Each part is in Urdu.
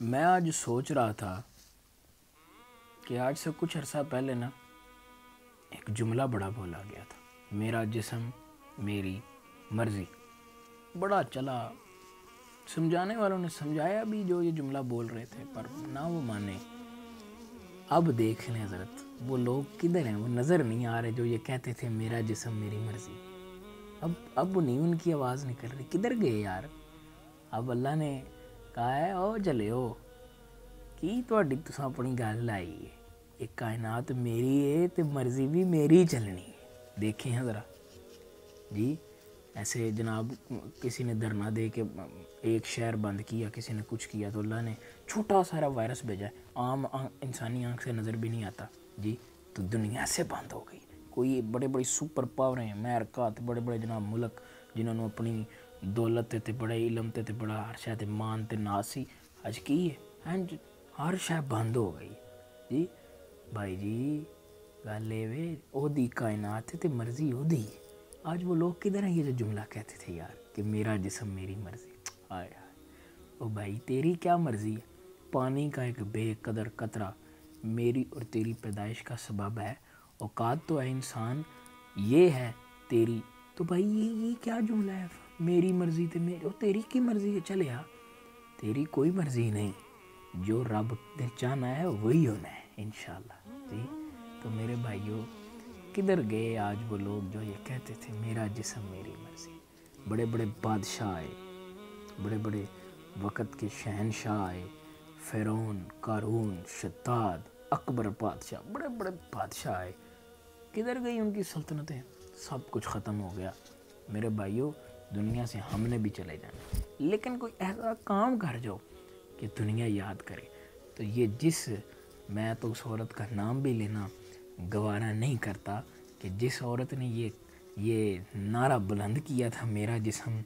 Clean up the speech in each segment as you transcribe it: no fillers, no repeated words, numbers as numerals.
میں آج سوچ رہا تھا کہ آج سے کچھ عرصہ پہلے نا ایک جملہ بڑا بولا گیا تھا، میرا جسم میری مرضی۔ بڑا چلا، سمجھانے والوں نے سمجھایا بھی جو یہ جملہ بول رہے تھے، پر نہ وہ مانے۔ اب دیکھ لیں حضرت، وہ لوگ کدھر ہیں؟ وہ نظر نہیں آ رہے جو یہ کہتے تھے میرا جسم میری مرضی۔ اب نہیں ان کی آواز نکل رہی، کدھر گئے یار؟ اب اللہ نے کہا ہے او جلیو کی تہاڈی تساں اپنی گل لائی ہے، یہ کائنات میری ہے تے مرضی بھی میری چلنی ہے۔ دیکھیں ذرا جی، ایسے جناب کسی نے دھرنا دے کے ایک شہر بند کیا، کسی نے کچھ کیا، تو اللہ نے چھوٹا سارا وائرس بھیجا ہے، عام انسانی آنکھ سے نظر بھی نہیں آتا جی، تو دنیا سے بند ہو گئی۔ کوئی بڑے بڑی سپر پاوریں ہیں، امریکہ، بڑے بڑے جناب ملک جنہوں نے اپنی دولت تے بڑے علم تے بڑا ہر شے تے مان تے ناسی اج کی ہے، ہر شے بند ہو گئی جی۔ بھائی جی گل اے او دی کائنات تے مرضی او دی۔ آج وہ لوگ کدھر ہیں یہ جو جملہ کہتے تھے یار کہ میرا جسم میری مرضی؟ آئے ہائے، او بھائی تیری کیا مرضی ہے؟ پانی کا ایک بے قدر قطرہ میری اور تیری پیدائش کا سبب ہے، اوقات تو ہے انسان یہ ہے تیری، تو بھائی یہ کیا جملہ ہے؟ میری مرضی تے میری، تیری کی مرضی ہے؟ چلیا تیری کوئی مرضی نہیں، جو رب نے چاہنا ہے وہی ہونا ہے انشاءاللہ جی۔ تو میرے بھائیوں کدھر گئے آج وہ لوگ جو یہ کہتے تھے میرا جسم میری مرضی؟ بڑے بڑے بادشاہ آئے، بڑے بڑے وقت کے شہنشاہ آئے، فرعون، قارون، شداد، اکبر بادشاہ، بڑے بڑے بادشاہ آئے، کدھر گئی ان کی سلطنتیں؟ سب کچھ ختم ہو گیا میرے بھائیوں، دنیا سے ہم نے بھی چلے جانا، لیکن کوئی ایسا کام کر جاؤ کہ دنیا یاد کرے۔ تو یہ میں تو اس عورت کا نام بھی لینا گوارا نہیں کرتا کہ جس عورت نے یہ نعرہ بلند کیا تھا میرا جسم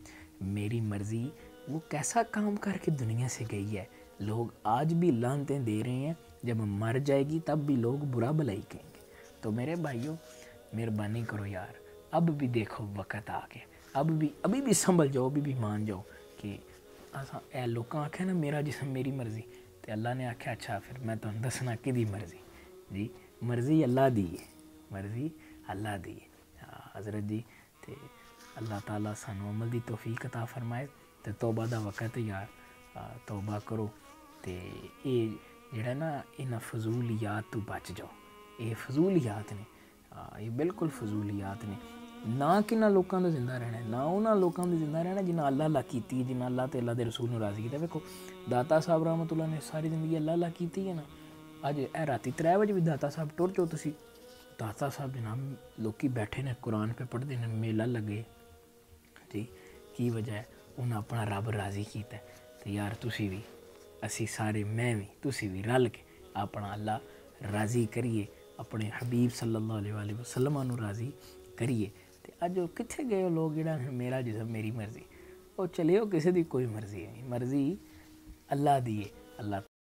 میری مرضی، وہ کیسا کام کر کے دنیا سے گئی ہے۔ لوگ آج بھی لعنتیں دے رہے ہیں، جب مر جائے گی تب بھی لوگ برا بھلائی کہیں گے۔ تو میرے بھائیوں مہربانی کرو یار، اب بھی دیکھو وقت آ گیا، ابھی بھی سنبھل جاؤ، ابھی بھی مان جاؤ کہ اے لوکاں آکھیا نا میرا جسم میری مرضی، تے اللہ نے آکھیا اچھا پھر میں تمہیں دسنا کدی مرضی جی۔ مرضی اللہ دی ہے، مرضی اللہ دی ہے حضرت جی۔ تے اللہ تعالیٰ سانو عمل دی توفیق عطا فرمائے، تے توبہ دا وقت ہے یار، توبہ کرو تے اے جڑا نا انہاں فضولیات تو بچ جاؤ، اے فضولیات نے، یہ بالکل فضولیات نے۔ نہ کنہاں لوکاں دا زندہ رہنا ہے، نہ انہاں لوکاں دا زندہ رہنا جنہاں اللہ اللہ کیتی ہے، جنہاں اللہ تے اللہ دے رسول نو راضی کیتا۔ ویکھو داتا صاحب رحمۃ اللہ نے ساری زندگی اللہ اللہ کیتی ہے نا، اج اے راتی 3 بجے بھی داتا صاحب ٹر جاؤ تسی، داتا صاحب جناب لوکی بیٹھے نے قرآن پہ پڑھتے ہیں، میلہ لگے جی، کی وجہ ہے انہاں اپنا رب راضی کیتا ہے۔ تو یار تسی بھی، اسی سارے میں بھی، تسی بھی رل کے اپنا اللہ راضی کریے، اپنے حبیب صلی اللہ علیہ وآلہ وسلم نو راضی کریے۔ تے اج کتھے گئے لوگ جڑا میرا جسم میری مرضی؟ وہ چلے ہو کسی دی کوئی مرضی نہیں، مرضی اللہ دی ہے۔ اللہ